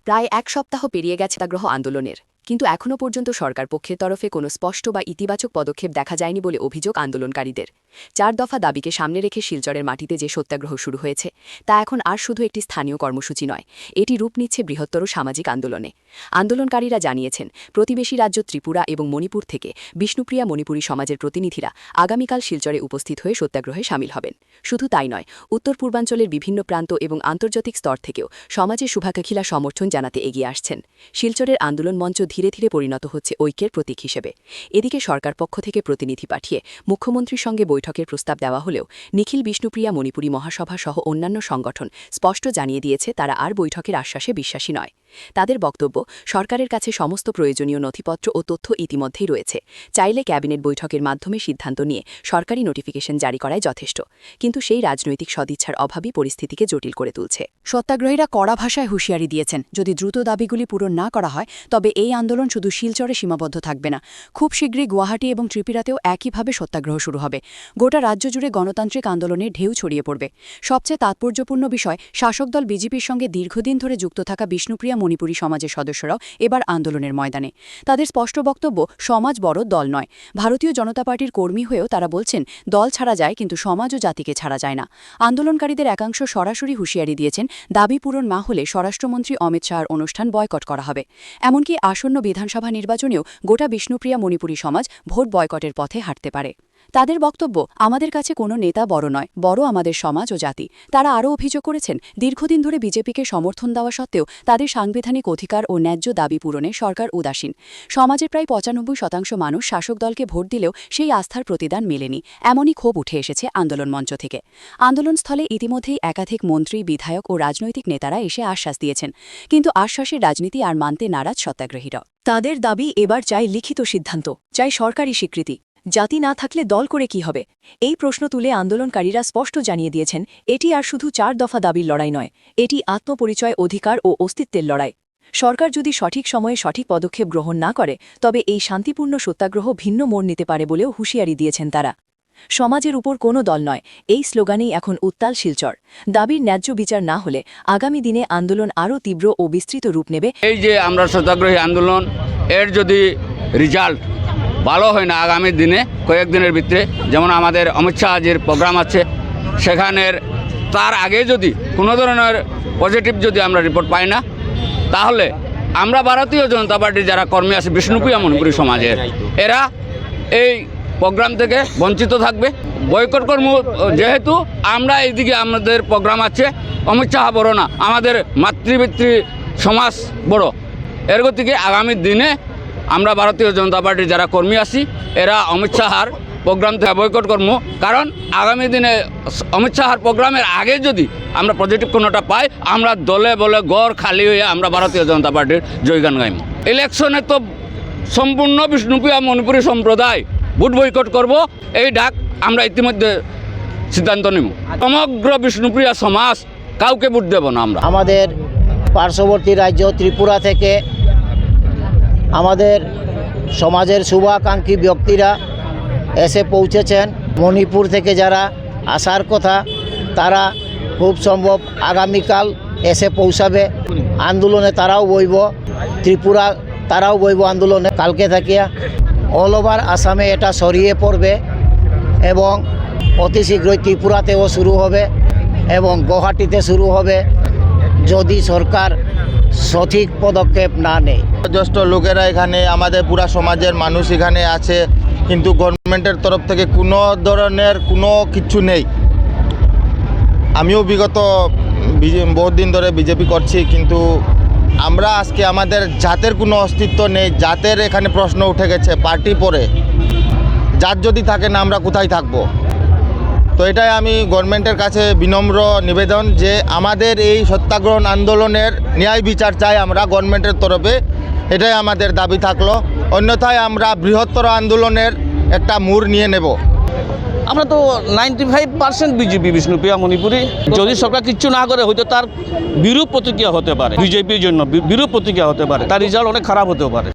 প্রায় এক সপ্তাহ পেরিয়ে গেছে সত্যাগ্রহ আন্দোলনের, কিন্তু এখনও পর্যন্ত সরকার পক্ষের তরফে কোনো স্পষ্ট বা ইতিবাচক পদক্ষেপ দেখা যায়নি বলে অভিযোগ আন্দোলনকারীদের। 4 দফা দাবিকে সামনে রেখে শিলচরের মাটিতে যে সত্যাগ্রহ শুরু হয়েছে তা এখন আর শুধু একটি স্থানীয় কর্মসূচি নয়, এটি রূপ নিচ্ছে বৃহত্তর সামাজিক আন্দোলনে। আন্দোলনকারীরা জানিয়েছেন, প্রতিবেশী রাজ্য ত্রিপুরা এবং মণিপুর থেকে বিষ্ণুপ্রিয়া মণিপুরী সমাজের প্রতিনিধিরা আগামীকাল শিলচরে উপস্থিত হয়ে সত্যাগ্রহে সামিল হবেন। শুধু তাই নয়, উত্তর পূর্বাঞ্চলের বিভিন্ন প্রান্ত এবং আন্তর্জাতিক স্তর থেকেও সমাজের শুভাকাঙ্ক্ষীরা সমর্থন জানাতে এগিয়ে আসছেন। শিলচরের আন্দোলন মঞ্চ ধীরে ধীরে পরিণত হচ্ছে ঐক্যের প্রতীক হিসেবে। এদিকে সরকার পক্ষ থেকে প্রতিনিধি পাঠিয়ে মুখ্যমন্ত্রীর সঙ্গে বৈঠকের প্রস্তাব দেওয়া হলেও নিখিল বিষ্ণুপ্রিয়া মণিপুরী মহাসভা সহ অন্যান্য সংগঠন স্পষ্ট জানিয়ে দিয়েছে তারা আর বৈঠকের আশ্বাসে বিশ্বাসী নয়। তাদের বক্তব্য, সরকারের কাছে সমস্ত প্রয়োজনীয় নথিপত্র ও তথ্য ইতিমধ্যেই রয়েছে, চাইলে ক্যাবিনেট বৈঠকের মাধ্যমে সিদ্ধান্ত নিয়ে সরকারি নোটিফিকেশন জারি করাই যথেষ্ট। কিন্তু সেই রাজনৈতিক সদিচ্ছার অভাবই পরিস্থিতিকে জটিল করে তুলছে। সত্যাগ্রহীরা কড়া ভাষায় হুঁশিয়ারি দিয়েছেন, যদি দ্রুত দাবিগুলি পূরণ না করা হয় তবে এই আন্দোলন শুধু শিলচরে সীমাবদ্ধ থাকবে না, খুব শীঘ্রই গুয়াহাটি এবং ত্রিপুরাতেও একইভাবে সত্যাগ্রহ শুরু হবে। গোটা রাজ্য জুড়ে গণতান্ত্রিক আন্দোলনের ঢেউ ছড়িয়ে পড়বে। সবচেয়ে তাৎপর্যপূর্ণ বিষয়, শাসক দল বিজেপির সঙ্গে দীর্ঘদিন ধরে যুক্ত থাকা বিষ্ণুপ্রিয়া মণিপুরী সমাজের সদস্যরাও এবার আন্দোলনের ময়দানে। তাদের স্পষ্ট বক্তব্য, সমাজ বড়, দল নয়। ভারতীয় জনতা পার্টির কর্মী হয়েও তারা বলছেন, দল ছাড়া যায় কিন্তু সমাজ ও জাতিকে ছাড়া যায় না। আন্দোলনকারীদের একাংশ সরাসরি হুঁশিয়ারি দিয়েছেন, দাবি পূরণ না হলে স্বরাষ্ট্রমন্ত্রী অমিত শাহর অনুষ্ঠান বয়কট করা হবে। এমনকি আসন্ন বিধানসভা নির্বাচনেও গোটা বিষ্ণুপ্রিয়া মণিপুরী সমাজ ভোট বয়কটের পথে হাঁটতে পারে। তাদের বক্তব্য, আমাদের কাছে কোনো নেতা বড় নয়, বড় আমাদের সমাজ ও জাতি। তারা আরও অভিযোগ করেছেন, দীর্ঘদিন ধরে বিজেপিকে সমর্থন দেওয়া সত্ত্বেও তাদের সাংবিধানিক অধিকার ও ন্যায্য দাবি পূরণে সরকার উদাসীন। সমাজের প্রায় 95% মানুষ শাসক দলকে ভোট দিলেও সেই আস্থার প্রতিদান মেলেনি, এমনই ক্ষোভ উঠে এসেছে আন্দোলন মঞ্চ থেকে। আন্দোলনস্থলে ইতিমধ্যেই একাধিক মন্ত্রী, বিধায়ক ও রাজনৈতিক নেতারা এসে আশ্বাস দিয়েছেন, কিন্তু আশ্বাসের রাজনীতি আর মানতে নারাজ সত্যাগ্রহীরা। তাদের দাবি, এবার চাই লিখিত সিদ্ধান্ত, চাই সরকারি স্বীকৃতি। জাতি না থাকলে দল করে কি হবে? এই প্রশ্ন তুলে আন্দোলনকারীরা স্পষ্ট জানিয়ে দিয়েছেন, এটি আর শুধু 4 দফা দাবির লড়াই নয়, এটি আত্মপরিচয়, অধিকার ও অস্তিত্বের লড়াই। সরকার যদি সঠিক সময়ে সঠিক পদক্ষেপ গ্রহণ না করে তবে এই শান্তিপূর্ণ সত্যাগ্রহ ভিন্ন মোড় নিতে পারে বলেও হুঁশিয়ারি দিয়েছেন তারা। সমাজের উপর কোনো দল নয়, এই স্লোগানেই এখন উত্তাল শিলচর। দাবির ন্যায্য বিচার না হলে আগামী দিনে আন্দোলন আরও তীব্র ও বিস্তৃত রূপ নেবে। এই যে আমরা সত্যাগ্রহী আন্দোলন, এর যদি রেজাল্ট ভালো হয় না আগামী দিনে, কয়েকদিনের ভিতরে, যেমন আমাদের অমিত শাহজির প্রোগ্রাম আছে, সেখানের তার আগে যদি কোনো ধরনের পজিটিভ যদি আমরা রিপোর্ট পাই না, তাহলে আমরা ভারতীয় জনতা পার্টির যারা কর্মী আছে বিষ্ণুপ্রিয়া মণিপুরী সমাজের, এরা এই প্রোগ্রাম থেকে বঞ্চিত থাকবে। বয়কট কর্ম, যেহেতু আমরা এইদিকে আমাদের প্রোগ্রাম আছে, অমিত শাহ বড় না, আমাদের মাতৃপিতৃ সমাজ বড়। এর গতিকে আগামী দিনে আমরা ভারতীয় জনতা পার্টির যারা কর্মী আছি, এরা অমিত শাহর প্রোগ্রাম থেকে বয়কট করব। কারণ আগামী দিনে অমিত শাহর প্রোগ্রামের আগে যদি আমরা পজিটিভ কোনোটা পাই, আমরা দলে বলে গড় খালি হয়ে আমরা ভারতীয় জনতা পার্টির জয়গান গাইব। ইলেকশনে তো সম্পূর্ণ বিষ্ণুপ্রিয়া মণিপুরী সম্প্রদায় ভোট বয়কট করব, এই ডাক আমরা ইতিমধ্যে সিদ্ধান্ত নেব। সমগ্র বিষ্ণুপ্রিয়া সমাজ কাউকে ভোট দেব না আমরা। আমাদের পার্শ্ববর্তী রাজ্য ত্রিপুরা থেকে আমাদের সমাজের শুভাকাঙ্ক্ষী ব্যক্তিরা এসে পৌঁছেছেন। মণিপুর থেকে যারা আসার কথা তারা খুব সম্ভব আগামীকাল এসে পৌঁছাবে। আন্দোলনে তারাও বইব, ত্রিপুরা তারাও বইব আন্দোলনে কালকে থাকিয়া। অল ওভার আসামে এটা ছড়িয়ে পড়বে এবং অতি শীঘ্রই ত্রিপুরাতেও শুরু হবে এবং গুয়াহাটিতে শুরু হবে যদি সরকার সঠিক পদক্ষেপ না নেয়। জ্যেষ্ঠ লোকেরা এখানে, আমাদের পুরা সমাজের মানুষ এখানে আছে, কিন্তু গভর্নমেন্টের তরফ থেকে কোনো ধরনের কোনো কিছু নেই। আমিও বিগত বহুত দিন ধরে বিজেপি করছি, কিন্তু আমরা আজকে আমাদের জাতের কোনো অস্তিত্ব নেই। জাতের এখানে প্রশ্ন উঠে গেছে পার্টি পরে। জাত যদি থাকে না, আমরা কোথায় থাকবো? তো এটাই আমি গভর্নমেন্টের কাছে বিনম্র নিবেদন যে আমাদের এই সত্যাগ্রহ আন্দোলনের ন্যায় বিচার চাই আমরা গভর্নমেন্টের তরফে, এটাই আমাদের দাবি থাকলো। অন্যথায় আমরা বৃহত্তর আন্দোলনের একটা মোড় নিয়ে নেব। আমরা তো 95% বিজেপি বিষ্ণুপ্রিয়া মণিপুরী। যদি সরকার কিচ্ছু না করে হয়তো তার বিরূপ প্রতিক্রিয়া হতে পারে, বিজেপির জন্য বিরূপ প্রতিক্রিয়া হতে পারে, তার রেজাল্ট অনেক খারাপ হতেও পারে।